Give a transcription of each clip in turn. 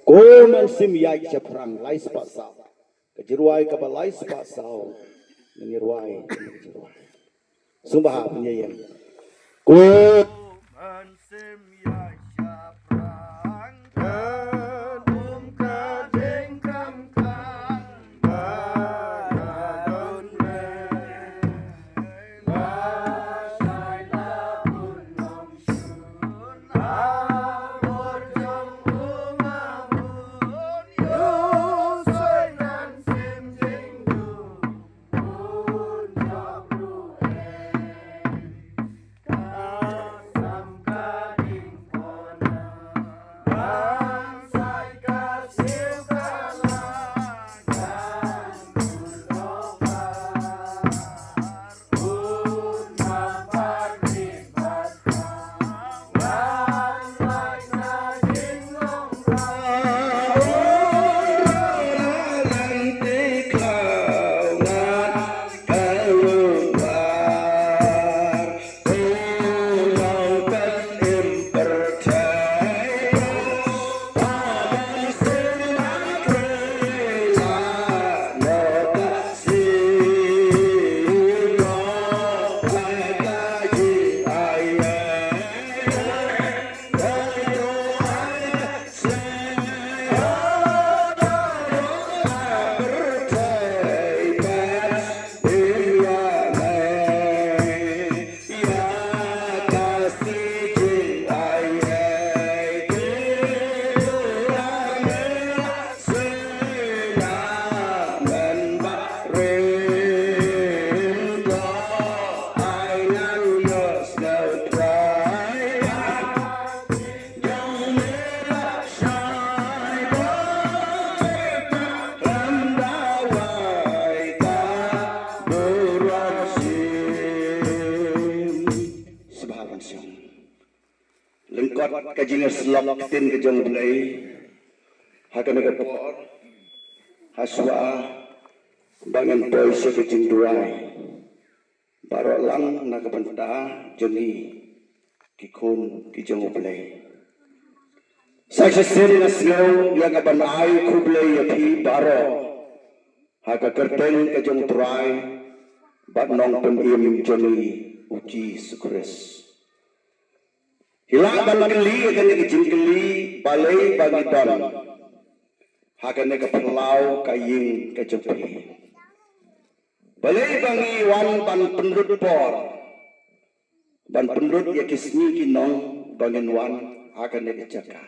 Komen sim yai perang lais pasal. Kejeruai kapal lais pasal. Menyeruai. Sumpah penyayang. Komen sim yai perang. Kadum kading kamkang. Kadun lengkot kajian selok tin kejong belai hakan negapor haswa bangan boy sekejing duai barok lang nakapenta jeni kikun kijong belai saksesin nasngaw yang aban ay kublay yapi baro haka kerteng kejong tuai bat nong penim jeni uji sukres hilang balakeli akan kejingkeli balai bagi don hakan kepelau kaying kejempi balai bagi wan ban penduduk por ban penduduk ya kisni kinong bangin wan hakan kejaka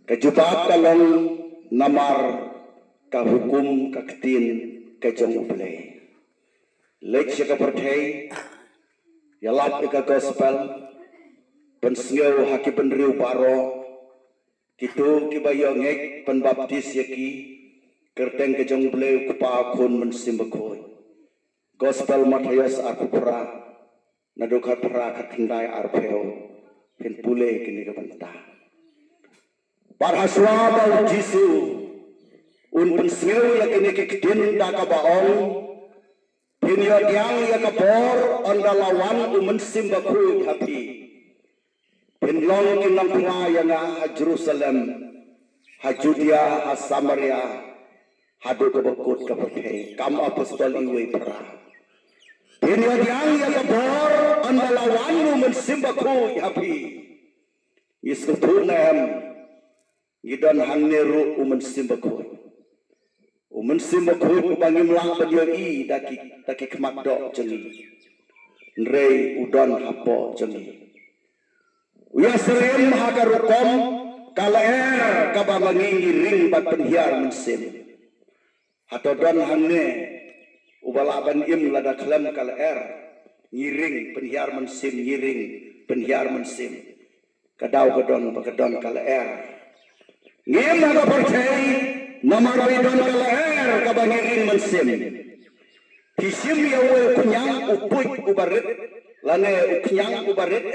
kejupat kalong namar kahukum kaktin kejong balai lek siya kapertay yalat ika gospel pensngeu haki penriu baro kitu kibayong ngek penbaptis yaki kerteng kejong bleu kupakun mensimbekoi gospel Matius arpura nadukat pra kakendai arpeo pin pule kini kebenta parhaswa bau jisu un pensngeu yakini kikdin dakabaong Pinyo yang ya kapor ondalawan umensim bakul hapi. Pinlong kinang pengaya nga ha Jerusalem, ha Judea, ha Samaria, hadu kabakut kapatay, kam apostol iwe para. Pinyo yang ya kapor ondalawan umensim bakul hapi. Iskutunem, gidan hanneru umensim bakul. Umensim bakul bangim lang banyoi daki kemakdok jengi. Nrei udon hapo jengi. Uya serim hakarukom kalaer kabamangingi ring bat penhiar mensim. Hatodon hanne ubalaban im lada klem kalaer ngiring penhiar mensim kadau kedon kalaer ngim naga percay namaroi don kalaer kabangiring mensim kisim yawe kunyang upuj ubarit lane ukunyang ubarit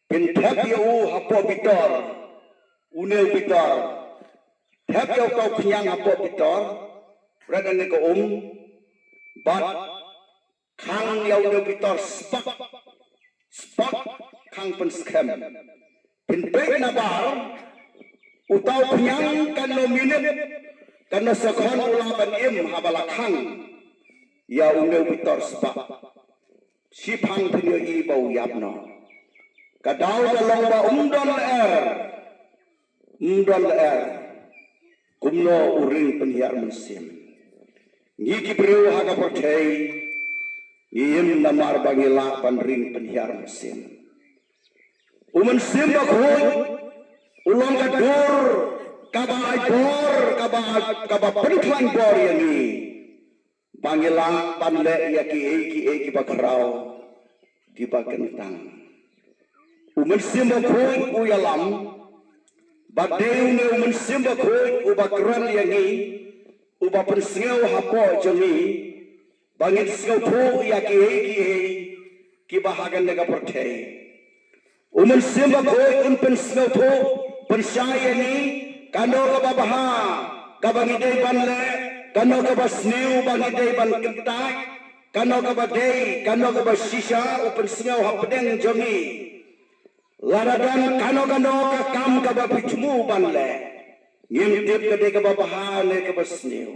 pinthap yau hapo bitor unel bitor thap yau kau kunyang hapo bitor berada ni ko bat kang yau ne bitor spak kang penskem pinpek na bar utaw penyang kano minit kano sekon ulaban im habalakhang ya umeu bitor sebab sipang penyo ibau yapno kadau dalong ba umdon kumno uring penhiar mensim ngiki beriu haga percay ngiyem namar bangila panring penhiar mensim umen sim bakhoy ulong kadur kaba bor kaba penklang bor yani bangila panle ki bakrao ki bakentang umen sim bakhoy uyalam badeu ne umen sim bakhoy ubakran yani uba pensengau hapo jami bangit sengau po ki bahagan nega percay umen sim bakhoy un pensengau po pensyaya ni kano kababaha kabangidei banle kano kabasneu bangidei ban kentak kano kabadei kano kabasisha upen sengau hapedeng jami laradan kano kakam kabapichmu banle ngintip kade kababaha le kabasneu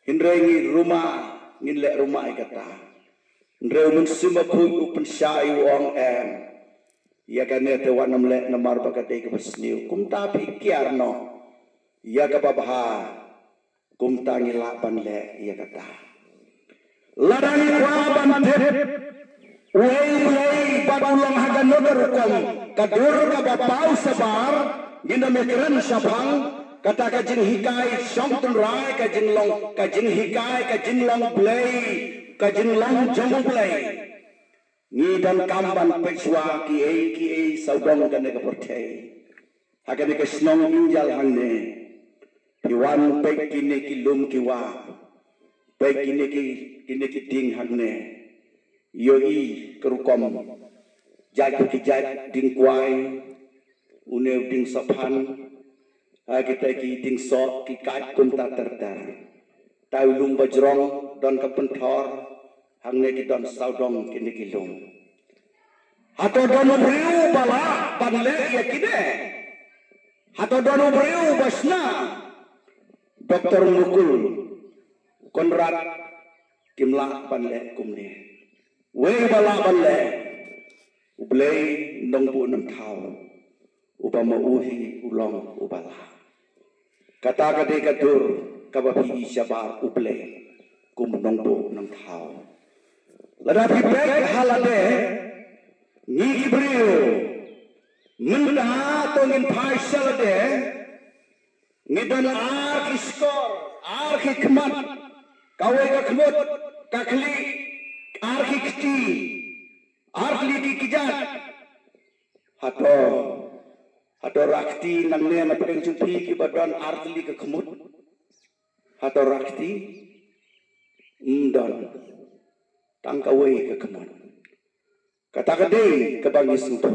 hindrengi rumah nginlek rumah ikata ndre umen sim bakhoy upen syai wong ya kane te wanam le namar bakate ke besniu kumta pikir no ya ka babha kumta ngila ban le ya kata ladani kwa ban thet wei badulang hagan noder kom kadur ka bapau sabar gina mekren sapang kata ka jing hikai song tun rai ka jing long ka jing hikai ka jing long play ka jing long jong play ni dan kamban pekswa ki saudong kan ka percay hagan ka snong injal hangne piwan pek kini ki lum ki wa pek kini ki ding hangne yo i kerukom jag ki jag ding kwai une ding sapan kita ki ding so ki kat kum ta tertar tau lum bajrong don ka penthor hangne ki don saudong kini ki lum hato don briu bala banle ya kide hato don briu basna doktor mukul konrad kimla banle kumne we bala banle ublei nongbu nam thau upama uhi ulong ubala kata kade kadur kabapi syabar ublei kum nongbu nam thau ladapi bek halade ni ibriu menda tongin paisal de ngidan iskor kmat kawe ka kmot kakli kiti arkli ki kijat hato rakti nangne na pedeng jumpi ki badan arkli ka kmot hato rakti ndon tangkawe ka kmot kata kade kebangi suto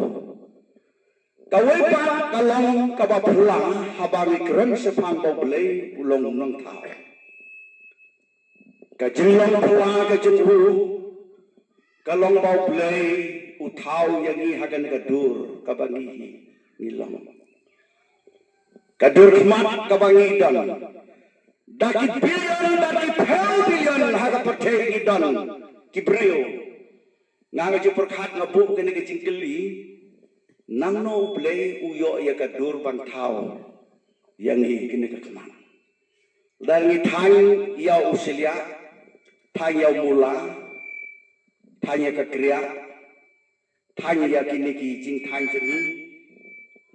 kawe pa kalong kabapulang habangi keren sepang boblei ulong nong tau kajinglong pula kajenghu kalong boblei utau yangi hagan kadur kabangi ngilong kadur kmat kabangi dan daki bilion daki pel bilion haga percaya dan kibriu nang ju perkhat ngabuk kene ke cingkeli nang no play uyo ya kadur bantau yang hi kene ke keman dan ni thang ya usilia thang ya mula thang ya kekria thang ya kene ki jing thang jeni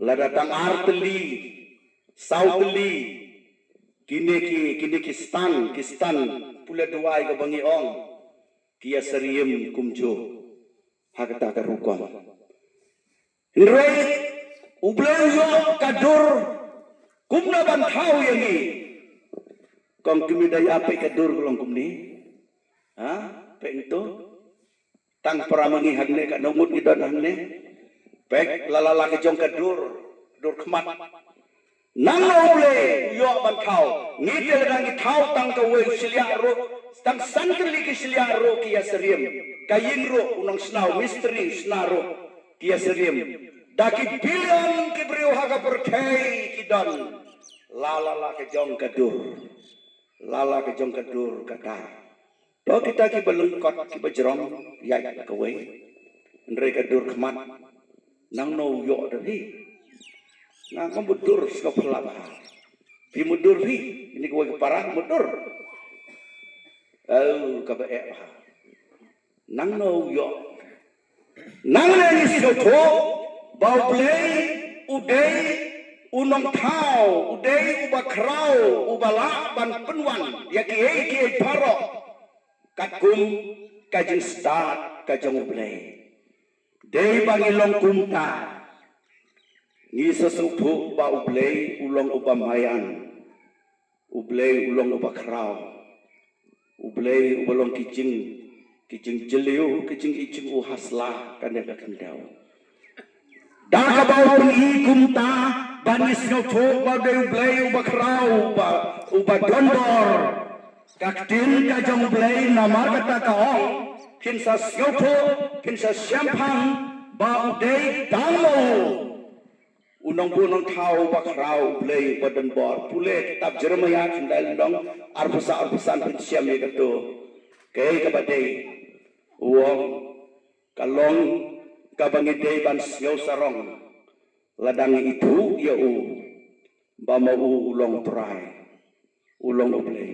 lada tang artli sautli kene ki stan pula duai ke bangi ong kia seriem kumjo hakata karukon Ndrei ubleu yo kadur kumna bantau yani kong kumidaya pe kadur kulong kumni pe itu tang peramangi hagne ka nomut idon hagne pek lalala ke jong kadur dur kemat nang uble yo bantau ngidel nang thau tang ka we silia ro tang santli ke silia ro kia seriem kayin ro unang snau misteri snaro kia seriem Daki billion kibriu haga perkei kidan. Lala ke jong kadur. Lala ke jong kadur kata. Do kita ki belengkot ki bajrong ya kawe. Ndre kadur kemat. Nang no yo dari. Nang mudur skop laba. Pi mudur pi ini kowe keparang mudur. Kabe nang no yo. Nang ni soto bau play udai unong thau udai uba krau uba la ban penwan ya ki paro kakum kajing start kajong play dei bangi long kumta ni sesupu ba ublei ulong uba mayan ublei ulong uba krau ublei ulong kijing jeliu kijing icing uhasla kanega kendau dah bau pengi kumta banis nyoto ba dei ublei uba krau uba dondor kaktin kajong ublei nama kata kaong kinsa nyoto kinsa syampang ba udei dangmo unong bunong thau bakrau play badan bor pule kitab Jeremia kendal dong arpusan pensiam ye kato kei kabade uang kalong kabangi dei ban siau sarong ladang itu ya ba mau ulong trai ulong play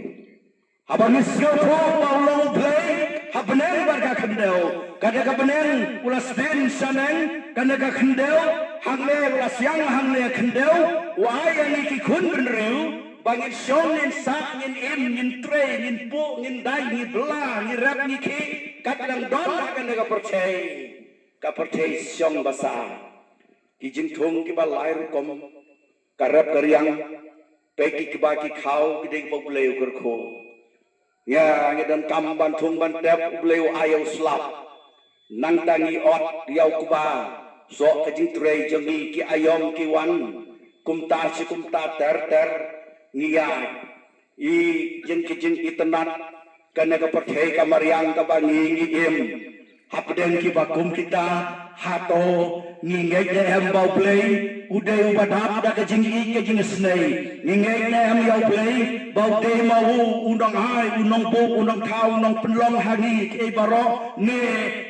habang siau tho ba ulong play habnen barka kendel kada kabnen ulas din saneng kada ka kendel hangle ulas yang hangle kendel wa yang iki kun benreu bangin syong nin sa ngin im ngin tre ngin pu ngin dai ngin bela ngin rap ngin ki kadang don kada ka percaya syong basa kijing thong ki ba lai rukom karap karyang peki ki ba ki khau gideng ba buleu kerko ya ngedan kamban thung ban tep bleu ayau slap nang tangi ot yau kuba so kajing trei jengi ki ayom ki wan kumta si kumta ter ngia i jeng kijing itenat kana ka perthei ka mariang ka bangi ngi im hapden ki bakum kita hato ngingai de em bau play udai ubadap da kajing i kajing snei ngingai de em yau play bau de mau undang hai unong bo unong thau unong penlong hangi ke baro ne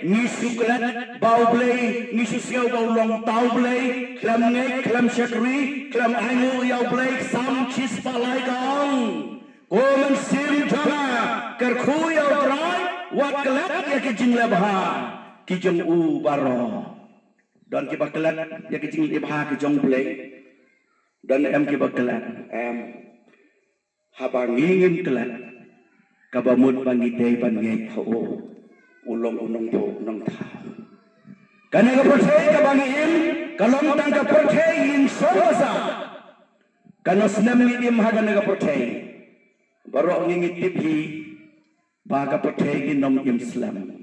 ni suklat bau play ni susiau bau long tau play klam ngai klam syakri klam aingu yau play sam chis palai kang komen sim thana kerkhu yau trai wat kelat ya kajing lebha kijong u baro dan ki bakelat ya kijing lebha kijong play dan em ki bakelat em habangingin kelat kabamut bangi dei ban ngai thau ulong unong bo nong tha kana ka percaya ka bangi im kalong tang ka percaya in sosa kana senam ni im haga ka percaya baro ngingit tibi baga percaya ginom Islam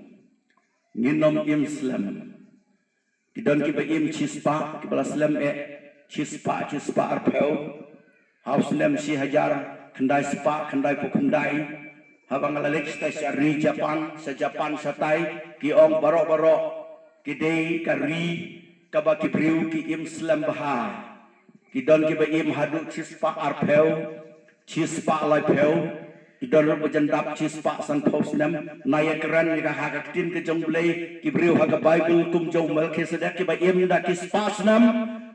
nginom Islam kidon ki ba im chispa ki bala Islam chispa arpeu haus lem si hajar kendai spa kendai pukundai habang lalek stai sari Japan satai ki ong baro ki dei kari kaba ki priu ki im Islam baha ki don ki ba im hadu chispa arpeu chispa lai peu idol bejendap chispa san posnam nayakeran ni ka hakatin ke jomblei ki priu haga bible kum jom melke sedak ki ba im da ki spasnam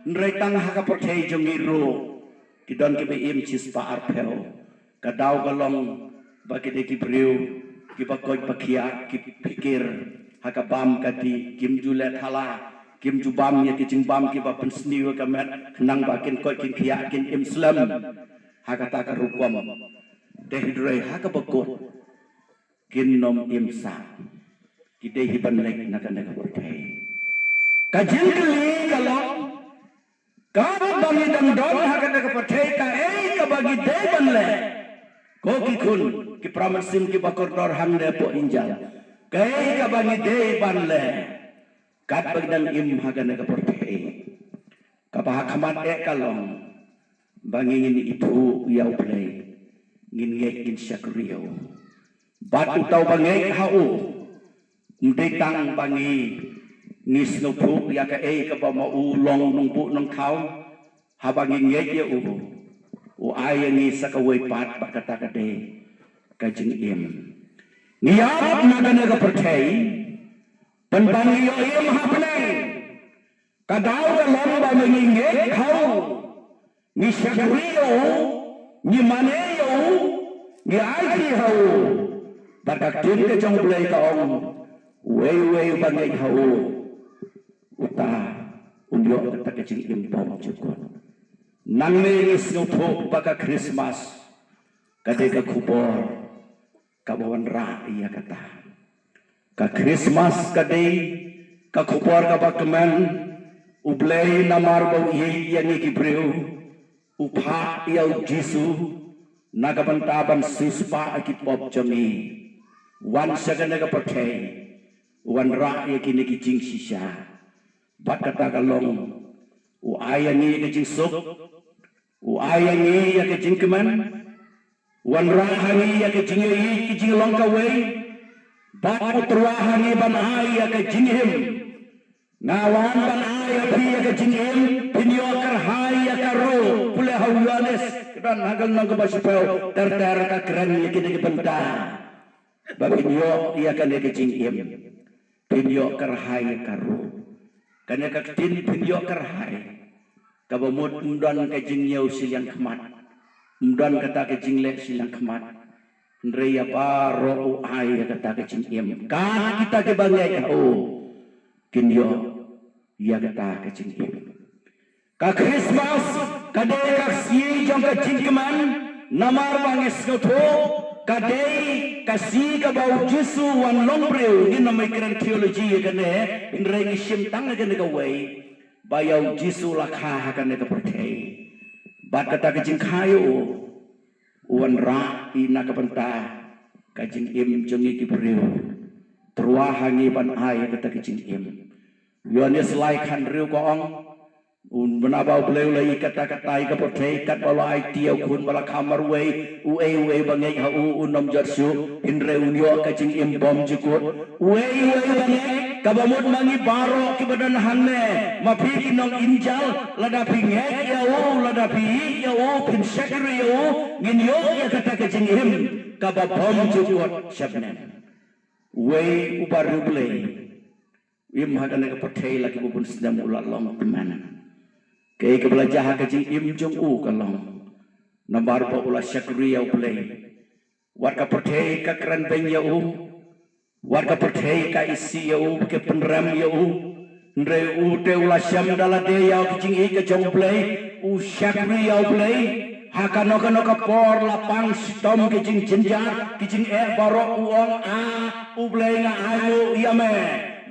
nretang haka percaya jongiru kidon ki im chispa arpeu kadau galong bagi de ki priu ki bakoi pakia ki pikir haka bam kati kim julet hala kim jubam ya ki jingbam ki ba pensni wa kamet nang bakin koi kin kia kin Islam haka ta karukom dehdre haka bakot kinom imsa ki dehi banlek naga percaya kajin kali kalong kau bagi dan don haka naga percaya ka ka bagi deban le ko ki kun ki pramasim ki bakor dor hamde po injal kai ka bagi deban le kat bagi dan im haka naga percaya ka bahakamat kalong bangi ngin itu yau play ngin ngin syakriyo batu tau bangi hau mdetang bangi nis no pu ya ka ka ba ma u long nong bu nong thau ha ba ngi nge ye u ai ngi sa ka wei pat ba kata ka de ka jing im ngiap na ka percaya pen bang yo im ha peneng ka dau ka lom ba ngi nge khau ni shakriyo ni maneyo ni ai ki hau bakak tin ke jong play ka ong wei bangai hau uta unyo ta ke jing im pom chukon nang me is no tho baka Christmas kade ka kupor ka bawan ra iya kata ka Christmas kade ka kupor ka bakman ublay namar bau ye yang ikibreu upha yau jisu nagabantaban sispa akipop jami wan sagana ka patay wan ra yakini kijing sisya bat kata kalong u ayani kijing sok u ayani yakijing keman wan ra hani yakijing yi kijing long kawai bat utrwa hani ban ay yakijing him ngawan ban ay yakijing him pinyo karhai yakaro pule hawanes dan hagal nang kabasipau ter ka keren yakini kibenta babinyo iya kan yakijing him pinyo karhai yakaro kanya kaktin pinyo karhai kabamut undan kajing yau silang kemat undan kata kajing lek silang kemat nreya baro ai kata kajing im ka kita ke bangai kinyo ya kata kajing im ka Christmas kade ka si jong kajing keman namar bangis ngotho kade kasi ka bau jisu wan long breu ni namai keren theology kane inre ni sim tang kane ka wei bayau jisu lakha kane ka perthai bat kata kajing khayo wan ra ina ka penta kajing im jongi ki breu trua hangi ban ai kata kajing im yones lai khan riu ko ong un benabau bleu lai kata-katai ka perthai kat bala ai tiau kun bala kamar wei u bangai ha u nom jarsu inre unyo kajing im bom jukut wei bangai kabamut mangi baro ki badan hanne mapi kinong injal ladapi ngek ya ladapi ya pin syakri ya ngin yo ya kata kajing im kababom jukut syabnen wei ubaru blei im hadane ka perthai lagi bubun sedam ulat long teman kay kabelajaha kajing im jong u kalong nambar pa ula syakri yaw play warga perthai ka kran beng yaw warga perthai ka isi yaw ke penram yaw ndre u te ula syam dalade yaw kajing i ka jong play u syakri yaw play hakano ka por lapang stom kajing jenjar kajing baro uong u play nga ayo yame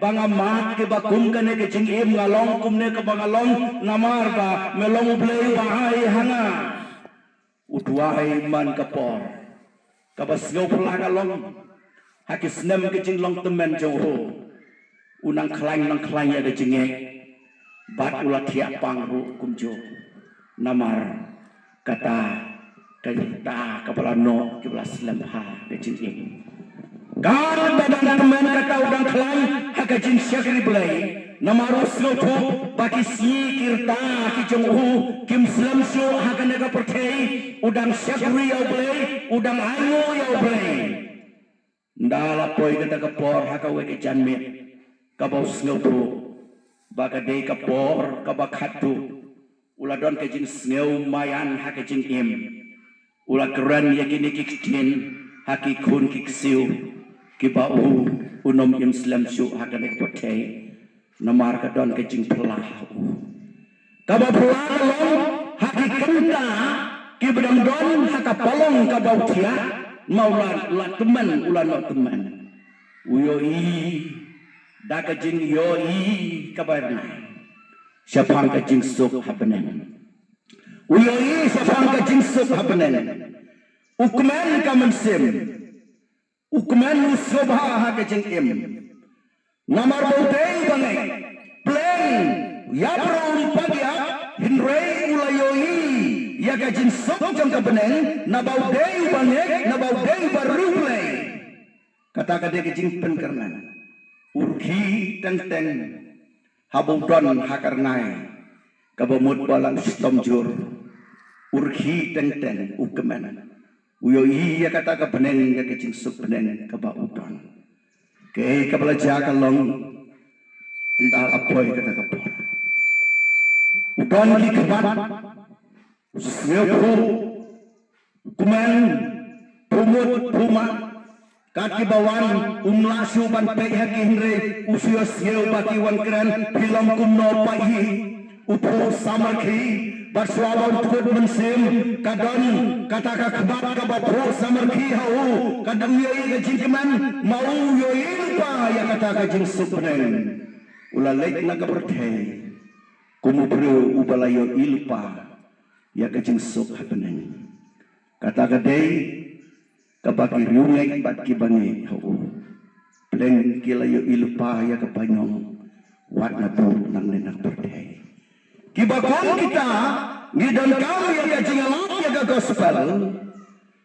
banga mat ke bakum kane ke jing im ngalong kumne ke bangalong namar ba melong ublei ba ai hanga udwai man kapor kabas ngau pelaga long hakis nem ke jing long temen jauh unang klang ya ke jinge bat ulat tiap pangru kumjo namar kata kata kepala no kepala selemha ke jing im Gar badan teman kata udang kelai haka jin syakri belai namarus lopo baki si kirta ki jonghu kim slam syo haka nega perthai udang syakri yau belai udang ayo yau belai ndala poi kata kapor haka weke janmit kabaus lopo baka dei kapor kabakatu uladon ke jin sneu mayan haka jin im ula keren yakini kiktin haki kun kiksiu kibau unom Islam su hakanek percaya namar kadon kejing pelah kaba pelah long haki kenta kibedang don haka polong kabau tia maulan ulat teman ulan no teman uyoi da kejing yoi kabarna siapang kejing suk habenen uyoi siapang kejing suk habenen ukman kamansim ukman sobha ha kejing im namar bautei bangai plan yabro pagya hinrei ulayoi ya kejing sok jang kabenen na bautei bangai na bautei barulai kata kade kejing penkarnan urki teng habudon hakarnai kabamut balang stomjur urhi teng ukemen uyo iya kata ka peneng ka kecing sup peneng ka baudon ke ka belajar ka long entah apoy kata ka por udon ki kebat sepu kumen pumut puma kaki bawan umlasu ban pek haki hindre usio sieu baki wan keren film kumno pahi upo samarki Baswawan tukut mensim kadon kata kebat ka bapro samarki hau kadang yoi ka jingkeman mau yoi lupa ya kata ka jing supneng ulalek na ka berthei kumupro ubalayo ilpa ya ka jing sup hapeneng kata ka dei kabaki riungay bat kibangi hau pleng kilayo ilpa ya ka panyong wat na po nang nenak berthei kibakong kita ngidon kami yang kajingalap ya gospel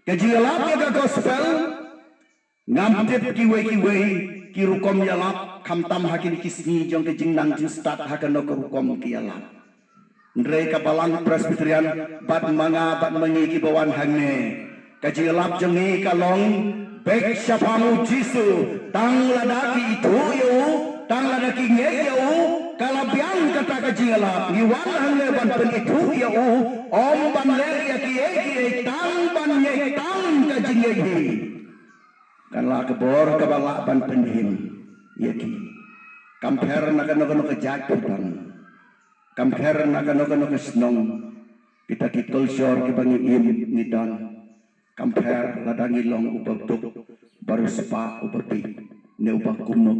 kajingalap ya gospel ngamtip kiwe kirukom yalap kamtam hakin kisni jong kajingnang justat hakan no kirukom kiyalap nrei kabalang presbyterian bat mangi kibawan hangne kajingalap jengi kalong bek syapamu jisu tang ladaki itu yo tang ladaki ngeyau kalabiang kata kajingalap giwan hangne ban penitu ya om ban ler ya kiye tang ban ye tang kajingegi kanla kebor kabala ban penhim ya ki kamper nakano kejatuhan kamper nakano kesnong kita kikul syur kibangi im nidon kamper ladangi long ubabduk baru sepa ubapi ne ubak kumno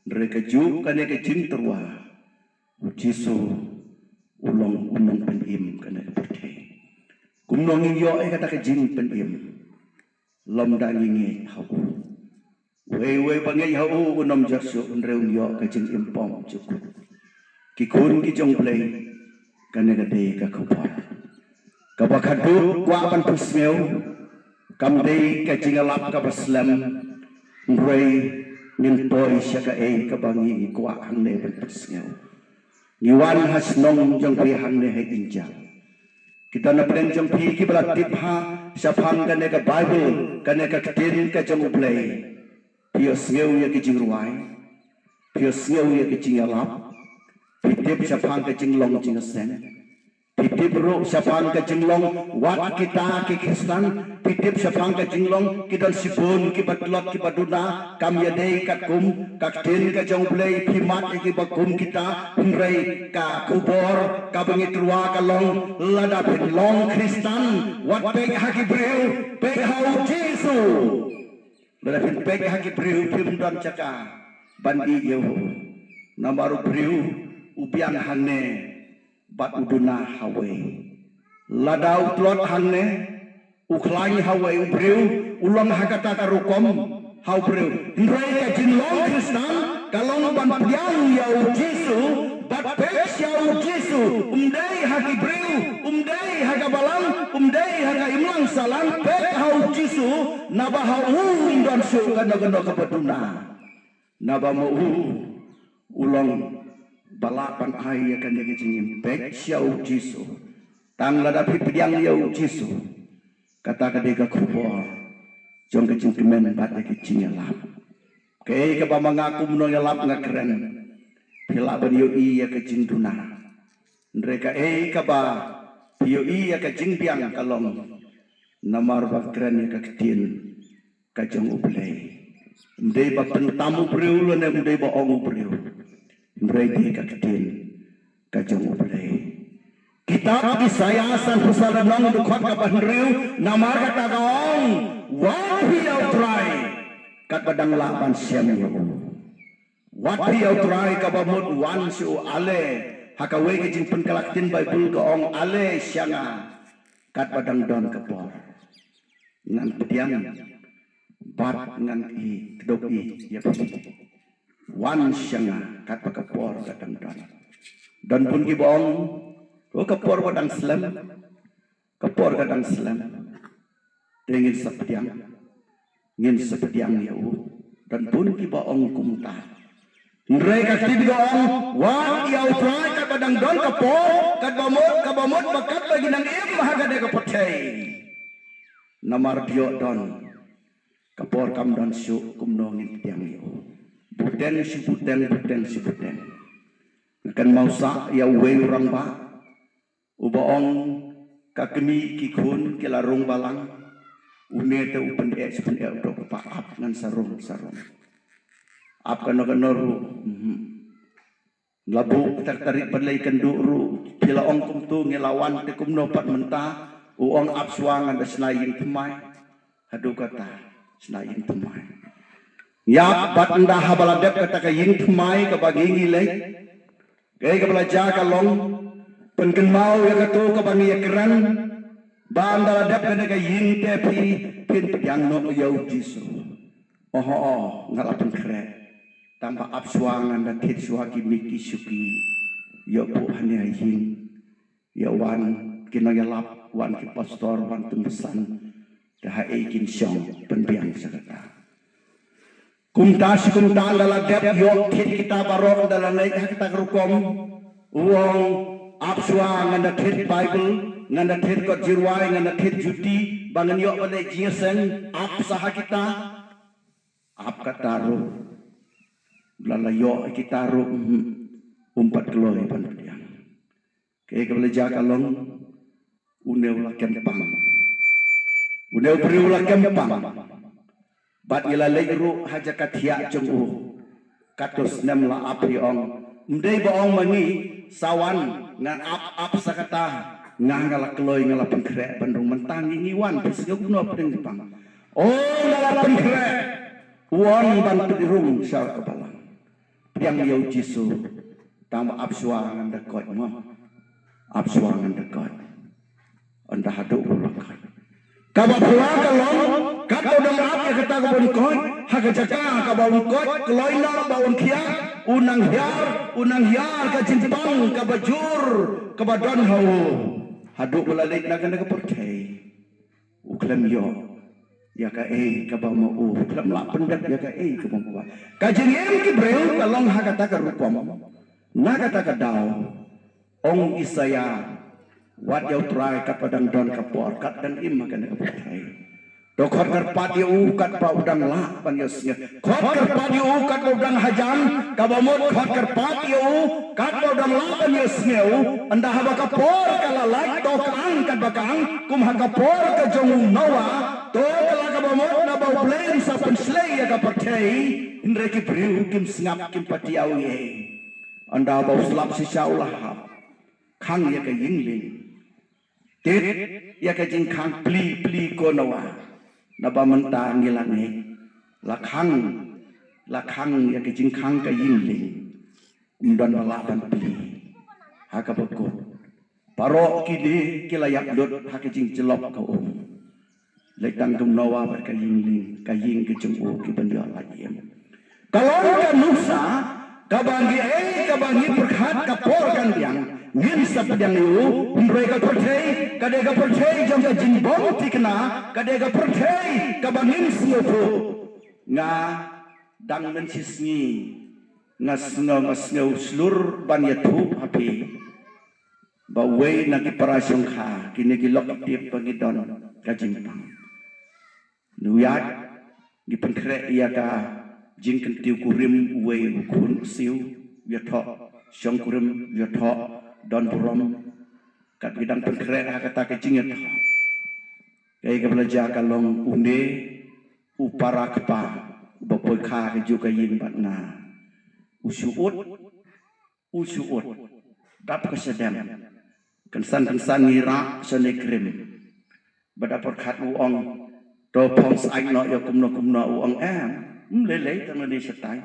mereka juga kena kecing terwa ujisu ulong penim kena kepercayaan kumnong iyo kata kejing penim lom dangingi hau we bangai hau unom jaksu unreun yo kejing impom cukup kikun kijong play kena kade kakupar kabakadu kuapan pusmeu kamdei kejing alap kabaslam unrei nin poi syaka kabangi kuak hangne berpesngau niwan hasnong jong pi hangne he injal kita na pren jong pi ki bala tipha syapang kane ka bible kane ka ketin ka jong uplay pio sngeu ya ki jingruai pio sngeu ya ki jingalap pitip syapang ka jinglong jingasen pitip ro syapang ka jinglong wat kita ki Kristen pitip syapang ka jinglong kidan sibun ki batlot ki baduna kam yadei katkum kaktin ka jongblei pimat ki bakum kita hunrei ka kubor ka bangitruwa ka long lada pin long Kristen wat pek haki breu pek hau Jesu lada pin pek haki breu pim dan caka bandi yo namaru breu ubian hanne bat uduna hawe ladau tlot hanne uklangi hawe ubreu ulang hakata karukom hau breu ndrei ka jinlong Kristen kalong ban piang yau Jesu bat pek yau Jesu umdei haki breu umdei haka balang umdei haka imlang salang pek hau Jesu naba hau indon su ganda kabaduna naba mau ulang balapan ayah kan dia kecingin pek siau Jesu tang ladapi piang yau Jesu kata kadega kubor jong kecing kemen bat kecing lap kei kaba mengaku menong lap ngakeren pila beriu iya kecing tuna mereka kaba piu iya kecing piang kalong namar bakren ya ketin kajong ublei ndei ba pentamu breu lo ne ndei ba ong breu mereka kaktin kajong uplay kitab Isaya san pusalanong dukhat kapan riu namar kata kaong what he try kat badang laban siam yo what he try kabamut wan su ale hakawe kejing penkalaktin Bible kaong ale sianga kat badang don kapor ngan pediang bat ngan i kedok i ya wan syanga kat pakapor kadang dan pun kibong kapor kadang slam kapor kadang slam dengin sepediang ngin sepediang yau dan pun kibong kumta Mereka tiba orang wan iau try kat badang don kapo kat bamut bakat bagi nang im mahaga de kapotay. Namar bio don kapor kam don su kumnongin tiang yo. Buten si buten. Kan mausa ya wei orang ba. Ubaong kakemi kikun kilarung balang. Une te upen dok pa ap ngan sarung. Ap kano ru labu tarik padlay kenduru pila ong kumtu ngelawan te kumno pat menta uong ap suangan da senayin temai hadu kata senayin temai yak bat nda habaladep kata kayin temai ka bagi ngilay kay ka belajar kalong penken mau ya katu ka bangi yakran ba ndaladep kana kayin te pin yang no yau jisu ngalapan kere tambah absuangan dan tit suaki miki suki ya bu hanya yin ya wan kina ya lap wan ki pastor wan tumbesan dah ikin syong penbiang sekata kumta dala dep yo tit kita barok dala naik kita kerukom uang absuangan dan tit bible nganda tit kot jirwai nganda tit juti bangan yo pada jiesen ap saha kita ap kataru lalayo kita ru umpat keloy pandiang kay kabelajar kalong uneu la kempang uneu priu la kempang bat ilalay ru haja katia jong katus nem la api ong mdei baong mangi sawan ngan ap sakata ngangala keloy ngala pengkrek bandung mentang ngiwan pesgeu kuno pedeng Jepang ngala pengkrek uon ban pedirung syar kepala yang yau jisu tambah absuangan dekot mah absuangan dekot anda haduk ulakot kabab pulang kalong kata dong ap ya kata kabon kot haga jaka kabon kot keloina bawon kia unang hiar ka jimpang ka bajur ka badon hau haduk ulalik na kana percaya uklam yo ya ka ka ba mo uklam la pendak ya ka ka mo ba ka jengem ki breu kalong ha kata ka rukom na kata ka daw ong isaya wat yau try ka padang don ka por kat dan im ka na percaya do khot kat yu kat pa udang la pan yosnya khot kat yu kat udang hajan ka ba mo khot kat yu kat udang la pan yosnya anda ha ka por kala lak to kang kat bakang kum ha ka por ka jong nawa to kala ka ba mo na ba plain sa penslay ka percaya indre ki briu kim sngap kim patiaw ye anda ba slap si saulah khang ya ka yingling tit ya ka jing khang pli ko nawa na ba menta ngilangi lakhang ya ka jing khang ka yingling umdan balaban pli ha ka bekut paro kini kilayak lut ha ka jing jelop ka letang tum nawa ba ka yingling ka ying ka jung ki benda lagi kalau ka nusa ka bangi perkhat ka por kan yang ngin sapdang yu mereka percaya kadega percaya jam ka jinbong tikna kadega percaya ka bangin siopo nga dang men sisngi ngasngo slur ban yatu api bawe na ki parasong kha kini ki lok tip pagidon ka jinpang nuyat gi penkre iya ka jing kentiu kurim we kun siu yatho syong kurim yatho don purom kat bidang penkre kata kecing yatho kay ka belajar kalong unde upara kpa bapoi kha ke juga yin batna usuut dap kesedam kensan ngira sene krim badapor khat uong do pom sai no yo kumno uong lele tang ni setai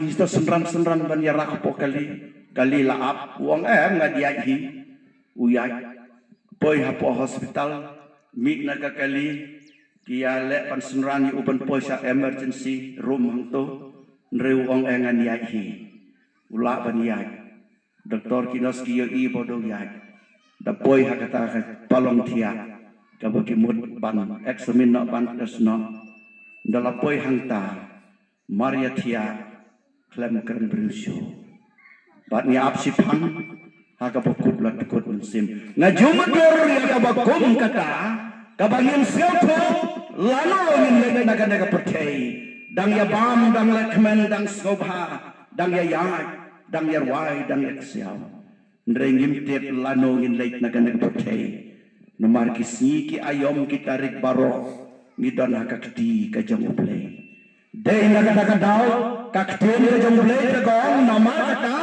kita senran ban yara apo kali laap uang ngadiahi uyai poi hapo hospital mi naga kali kia le pan senran yu uban poi sa emergency room hangto nreu uang ngadiahi ula ban yai doktor kinos kiyo i bodo yai da poi hakata palong thia kabaki mut ban examine no ban no dalapoi hangta Maria Thia klem keren berusyo bat ni apsi pang haka bakut lat kut mensim ngajumadur ya kabakum kata kabangin siapa lalu ngin naga percaya dang ya bam dang lekmen dang skobha dang ya yai dang ya wai dang ya ksiao nrengim tet lano ngin leit naga percaya nomar kisni ki ayom kita rik baro ngidon haka kedi ka jang ublay day naga daw kakten ka jang ublay ka gong nama kata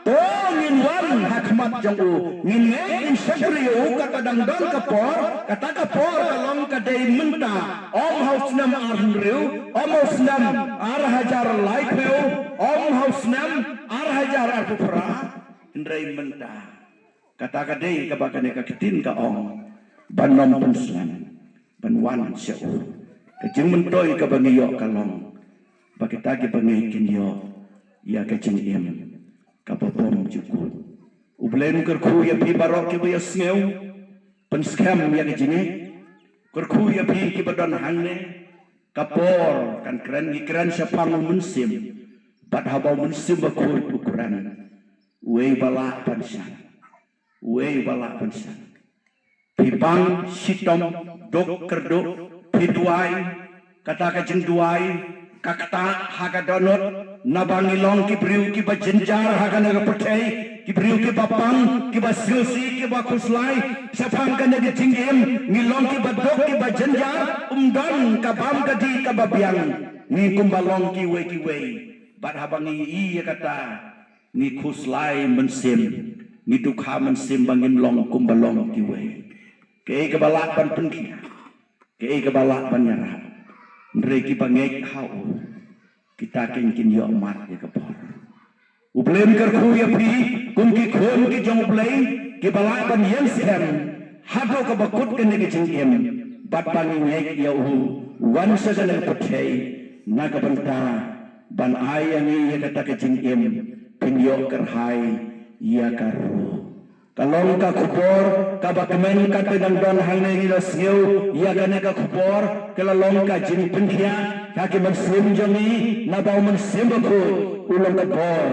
to ngin wan hakmat jang u ngin ngin syakriyo kata dang don kapor kata kapor kalong ka day menta om haus nam arhriu om haus nam hajar laikeu om haus nam hajar arpufra ndray menta kata ka day ka bakane ka kitin ka om banom punslan banwan syau kajing mentoy ka bangiyo kalong bakitagi bangikin yo ya kajing im kapopom jukut ublen kerku ya pi barok ki ya sneu penskam ya kajing kerku ya pi ki badan hangne kapor kan keren syapang mensim bat habau mensim bakul ukuran we balak pansan Pipang sitom dok kerdok piduai kata kajeng duai kakta haga donot nabangilong kibriu ki bajenjar haga naga percay kibriu ki bapang ki basilsi ki bakuslai sapang kana di tinggim ngilong ki badok ki bajenjar umdan kabam kadi kababiang ni kumbalong ki we bat habangi iya kata ni kuslai mensim ni dukha mensim bangin long kumbalong ki we kei kebalapan penkia, kei kebalapan nyerah, mereka bangek hau, kita kengkin yo mat ya kepor. Ublem kerku ya pi, kumki kun ki jong ublem, kebalapan yang sehem, hado kebakut kene kecengkem, bat bangek ya wan segalan percay, naga banta, ban ayang ya kata kecengkem, pinyo kerhai, ya karu. Kalong ka kubor kabakmen ka tinangdon hangne ila siu ya gane ka kubor kalalong ka jin pengkia kaki mensim jami nabaw mensim ko ulang kubor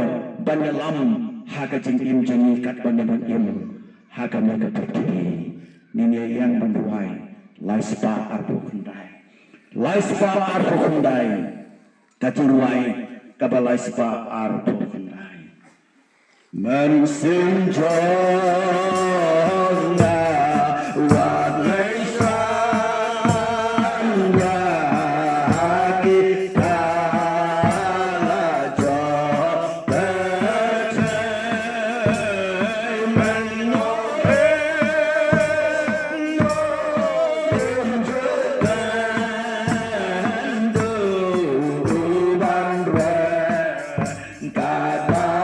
banyalam haga jin im jani kat banyaman im haga mega pergi nini yang banduai laispa arpo kundai kajurwai kabalaispa arpo kundai mensim jona wadai sanga kita lajo tercai menore menunjukkan duban kata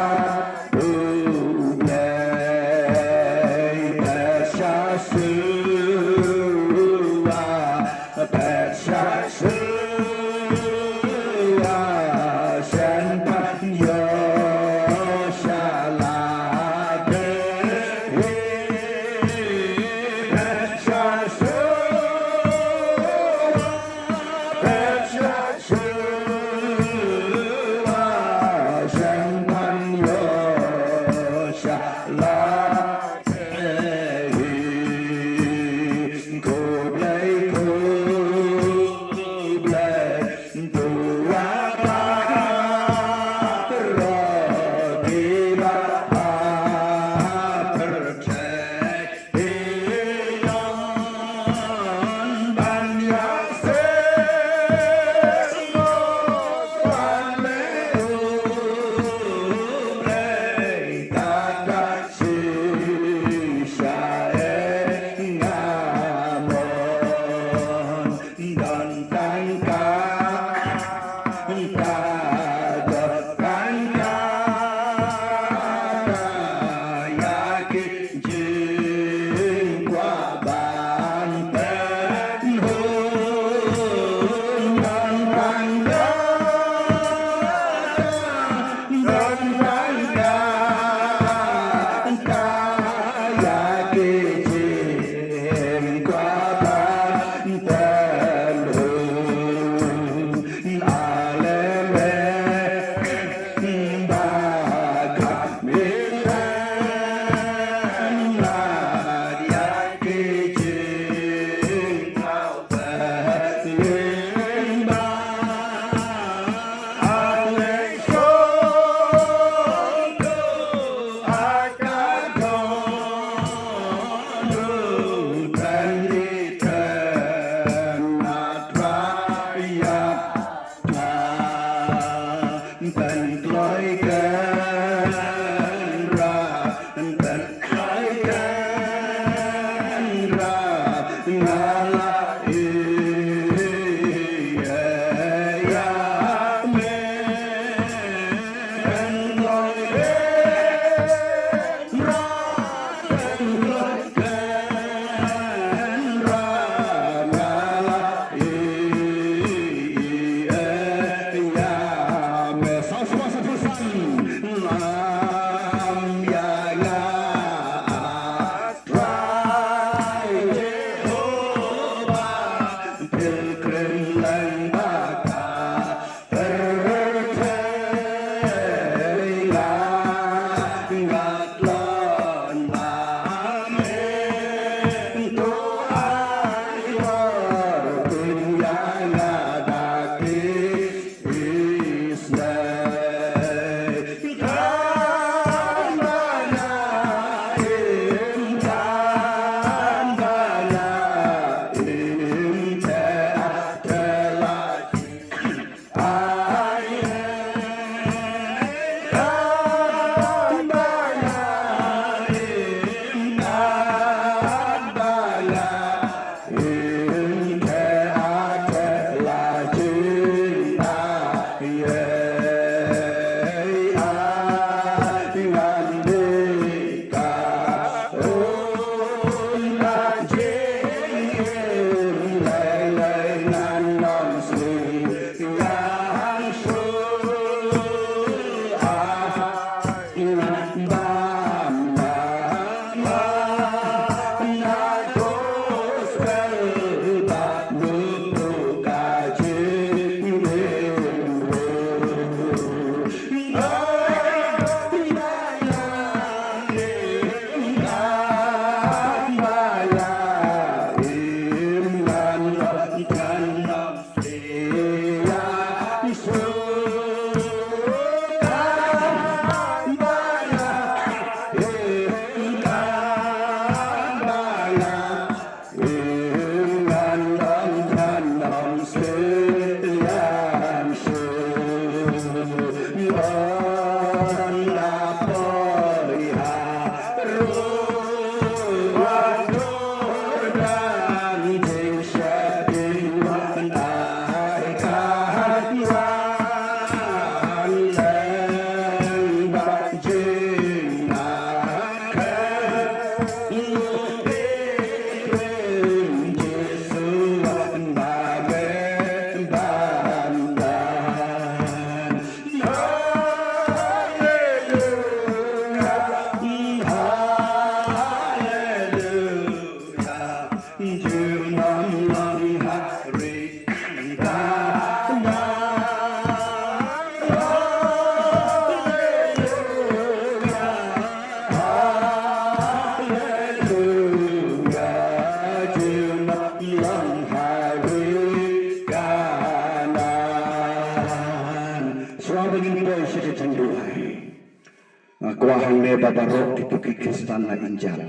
babarok itu Kristen na injal.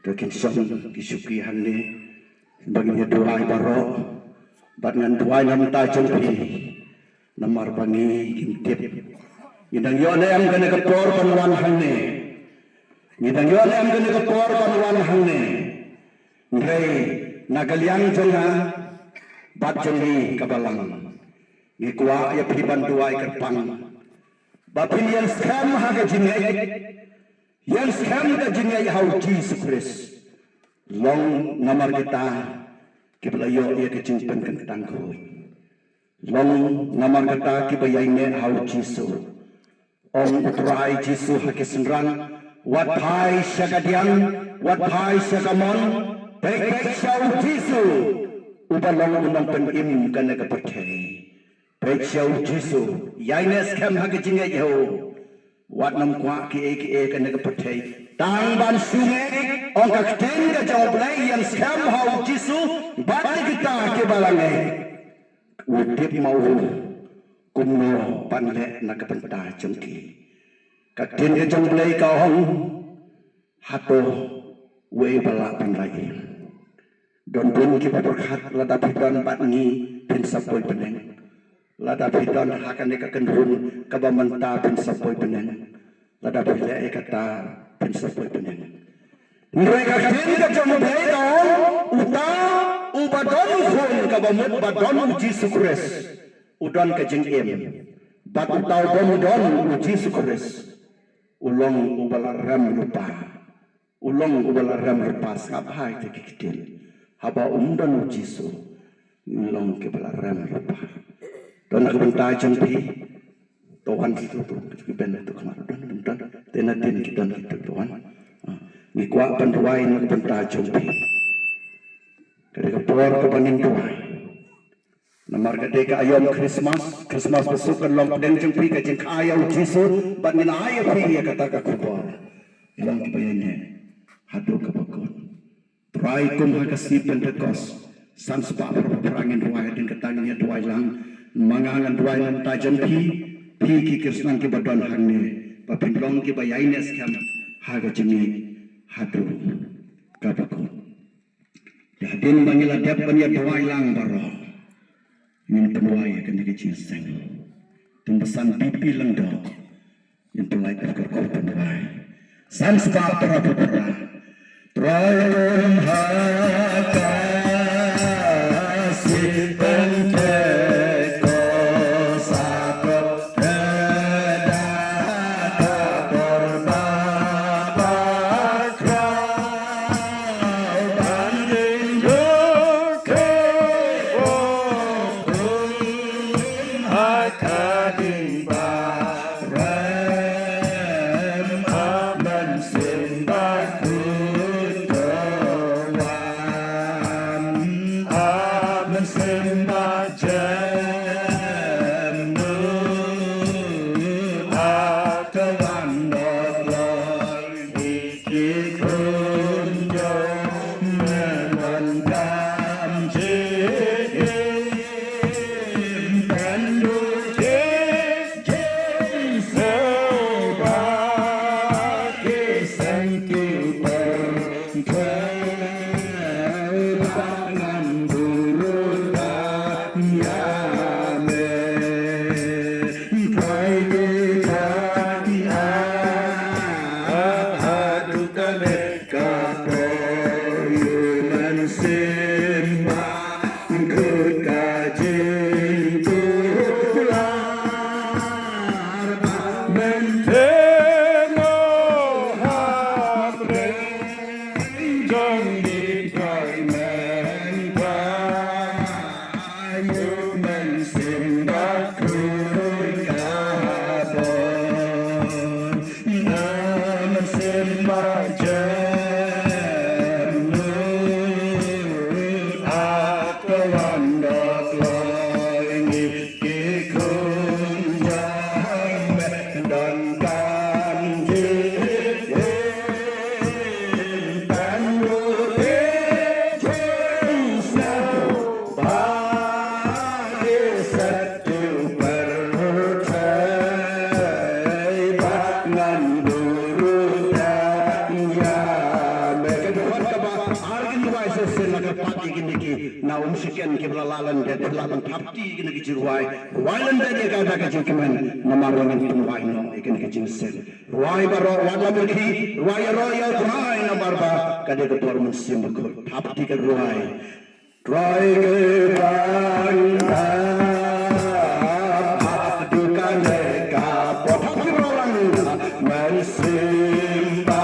Dakin song kisukihan ni baginya doa barok bat ngan doa nam ta jengpi namar bangi intip ngidang yone am gane kapor panwan hangne ngidang yone am gane kapor panwan hangne ngrei nagaliang jonga bat jongi kabalang ngikwa ya priban doa kerpang bapin yang scam haga jingai yang scam ka jingai hau Jesus Christ long namar kita kiblayo ya kecimpan kentang koi long namar kita kibayai ne hau Jesus ong utrai Jesus hakisenrang wat pai syakadiang wat pai syakamon baik syau Jesus ubalong unang penim kana kapercayai baik syau Jesus yaines kam hakijinga yo wat nam kwa ki kana kapercayai tang ban sungai ong kakten ka jawblai yang skam hau Jesus bat kita ke balangai udip mau kumno panle na kapenta jengki kakten ka jawblai ka hong hato we bala panlai don pun ki berkat lada pidan bat ni pin sapoi peneng lada pidan hakan ka kendrun ka bamanta pin sapoi peneng lada pile kata pin sapoi peneng mereka ketika jomblai dong uta ubadon khon ka bamut badon Jesus Christ udon ka jengem bat utau don Jesus Christ ulong ubalaram lupa ulong ubalaram lupa sabai te kikitin haba umdan Jesus ulong ke balaram lupa don ka bentai jengpi Tuhan itu tu ben itu kemar don tenatin kita gitu Tuhan ni kuat penduai nak bentai jengpi ketika por ke banin tuai namar ketika ayam Christmas besok long pedeng jengpi ke jeng ayam Jesus banin ayam pi ya kata ka kupor ilang kibayanya hadu ka bakon try kum hakasi Pentecost san spa perangin tuai den ketangnya tuai lang mangangan tuai nan tajam pi ki Kristen ki badon hangne papin long ki bayaines kam haga jemi hadu ka bakon Hadin bangila dap banya tuai lang baro. Min tuai akan dikecinseng. Tumbesan pipi lengdo. Yang tulai berkor tuai. San sebab terapu pera. Troyum hakasi Pentecost satu redata berbabakra. pati gini ki na sekian ki belalan dan belalan tapti gini ki jirwai wailan dan dia kata ke jingkeman namarangan tumwai no ikan ke jingsen ruai baro wala berki ruai roya ruai namarba kade ke tuar musim ko tapti ke ruai ke bangga dukan ka potong rolang mensimba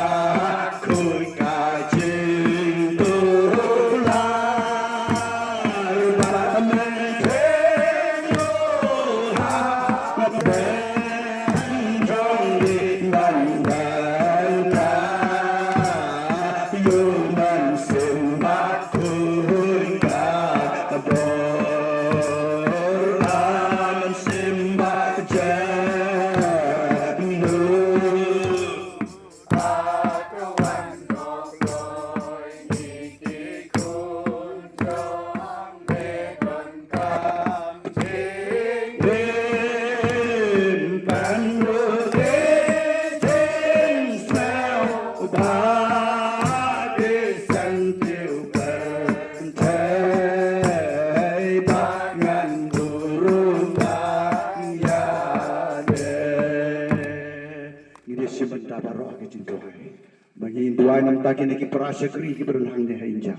kini ki prasyakri ki berenang di hinjang.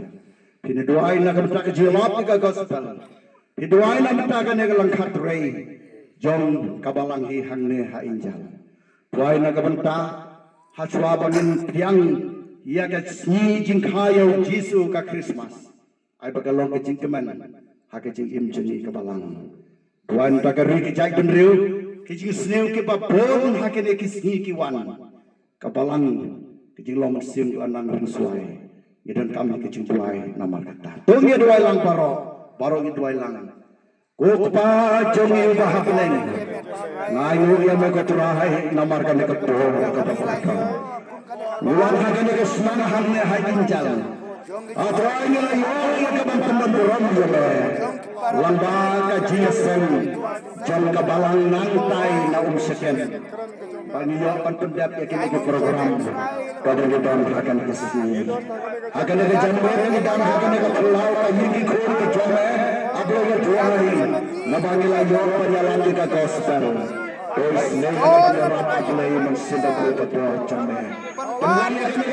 Kini doain nak kita kejelap ni gospel. Kini doain nak kita kene kelangkat rei. Jom kabalang hi hang ne ha injal. Doain nak kita haswa bangin tiang ia ke sni jingkayo Yesu ka Christmas. Ai bagalong ke jingkeman ha ke jing im jeni kabalang. Doain tak ri ki jai benriu ki jing sneu ki babon ha ke ne ki sni ki wan. Kabalang kecing lom sim kelanang ringsuai, dan kami kecing duai nama kata. Tunggu duai lang baro duai lang. Kukpa jongi bahapleng, ngayu yang mekotrahai namar kami ketuh kebahagiaan. Nuan hagane kesmana hamne hai injal. Atranya yang kebantuan berom jole. Lambaga jiesen, jam kebalang nantai na seken. Paniyo pantundap yakin ke program pada dalam akan kesini akan ada jamur yang dalam akan ada pulau kayuki khur ke jome ablo ke juari nabangila yo perjalanan ke gospel terus negara apalai mensidap ke jome pemanya ke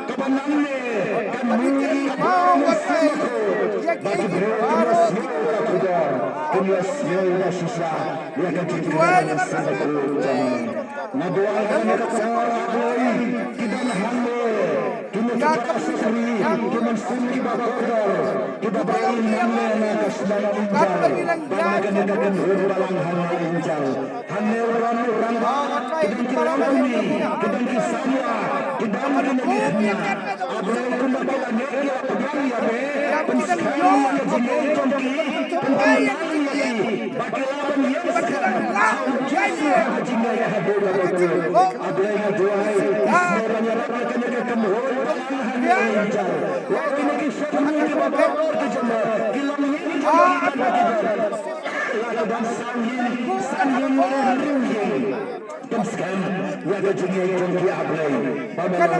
kebananne kan mungkin bagi berus dunia semua susah dia kan juga sampai jome nadoakan ke seorang kita hamle kita kasih kita sungki bakor kita bayin namanya kesadaran injal bahkan kita kan berbalang hal injal hanya orang kita ramai kita kisahnya kita mengenalnya apa yang kita bawa nyeri apa yang be pensekali kejengai jongki pensekali bagi lawan yang sekarang jadi kejengai hadir ada yang doai sebenarnya rakyat yang kemuhur hanya injal waktu ini sebenarnya kita bawa kejengai kilang ini dan sangin dan sekarang wajah jengai jongki ablay pada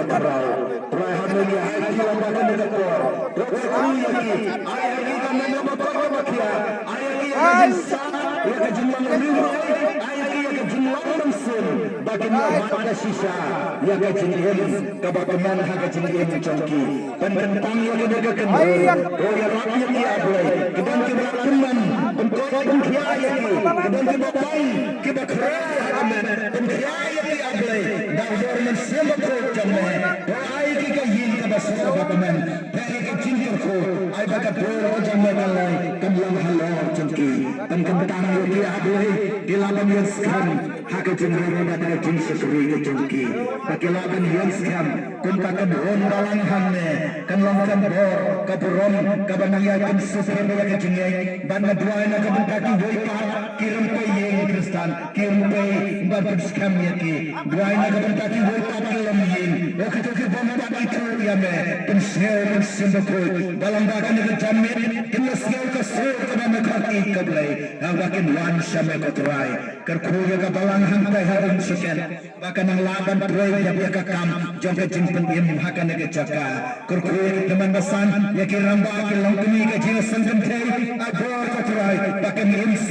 berau terakhir lagi haji yang bahkan dekor sekali lagi ayah lagi karena nama bapak makia ayah lagi yang sana yang kejumlah ayah lagi yang kejumlah langsung bagaimana pada sisa yang kejumlah kebakaman hak kejumlah jongki dan tentang yang ada kekendang oh yang rakyat dia ablay kedang kebakaman pentoran kiai kedang kebakai kebakaran dan kiai dia ablay dan orang semua jamaah doai kita yin kabasar bakaman dari kecil ko ay baga boro jamaah lai kamlang halor jengki dan kentang dia ablay dilaban yang sekarang hak jenara pada jin sekuri jengki pakilaban yang sekarang kumpakan on balang hamne kan longkan bor kaburon kabanangyakan sesuatu yang jengai bana duai na kabantaki hoipa kirim payeng kristan kirim pay bagus kami yaki duai na kabantaki hoipa dalam yin waktu ke bomba itu ya me pensel sembako dalam bagan ke jamin kilas ngau ke sur ke nama kaki kablai awakin wan sama ke trai kerkuya ke balang hantai harum sikan bahkan ang laban proy ya biya kakam jong ka jing pen im hakan ke jaka kurkuy teman basan ya ki ramba ki longkni ka jing sangkan thai abor ka trai bahkan MC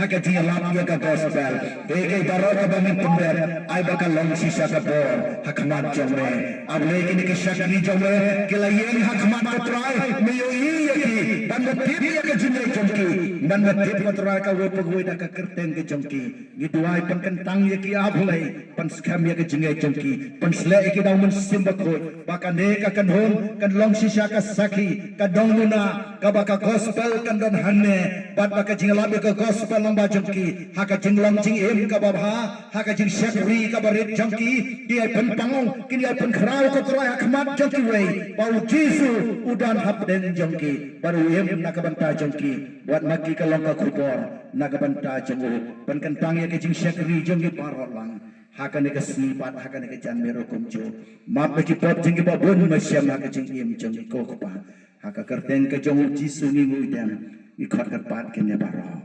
haka jing lap ya ka gospel bege baro ka bangin pember ai bakal long sisa ka bor hakmat jong me able ki ke shakri jong me ki la yeng hakmat ka trai me yo ya ki ban tip ya ka jing jong ki ban tip ka trai ka we pagwe da ka kerteng ke jong ki ni duai pan kentang ya ki abulai pan skam ya ke jingai jongki pan sle ki daw men simba ko baka ne ka kan hon kan long sisa ka saki ka dong muna ka baka gospel kan don hanne bat baka jingla be ka gospel long ba jongki ha ka jing long jing em ka ba ha ka jing shakri ka barit jongki ki ai pan pangong ki ai pan khrau ko trai akmat jongki we bau jisu udan hap den jongki baru em na ka banta jongki buat maki ka long ka khubor na ka banta jongo pan kentang ya ke jing shakri jongki parot lang hakan ke snipat hakan ke jan mero kumjo map ke pop jing ba bon masyam hak jing im jong ko pa hak kerteng ke jong jisu ni muidam ni khot kat pat ke ne baro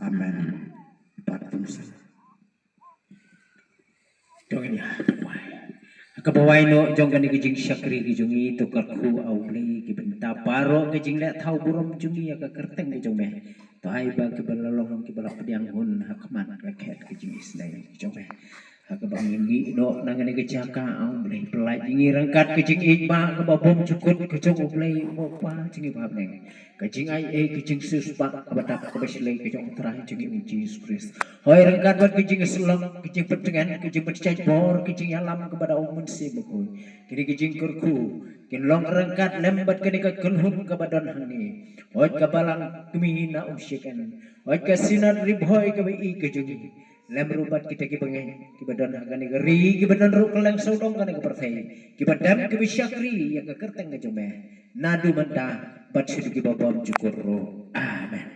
amen pat tumsa dong ya ka bawai no jong kan ke jing syakri ke jong itu ka khu au ble ke benta paro ke jing le thau burom jong ya ka kerteng ke jong me tai ba ke balalong ke balap diang hun hakman ka khet ke jing isnai jong me hak bang ini do nangane ke jaka au ble pelai jingi rangkat ke jing ik ba ke babom cukut ke jong ble mo pa jingi bab neng ke jing ai e ke jing sus pa ke batap ke basle ke jong terah jingi Jesus Kristus hoi rangkat bat ke jing selam ke jing petengan ke jing percaya bor ke jing alam kepada umun si beku kini ke jing kurku kin long rangkat lembat ke ka kunhum ke badan hani hoi ke balang kemihina umsyikan hoi ke sinar ribhoi ke bi ke jing lem rubat kita ki pengen ki badan hagani geri ki badan ru keleng sodong kan ke perthai ki badan ke bisyakri ya ke kerteng ke jome nadu menta bat sidu ki babam cukur ro amen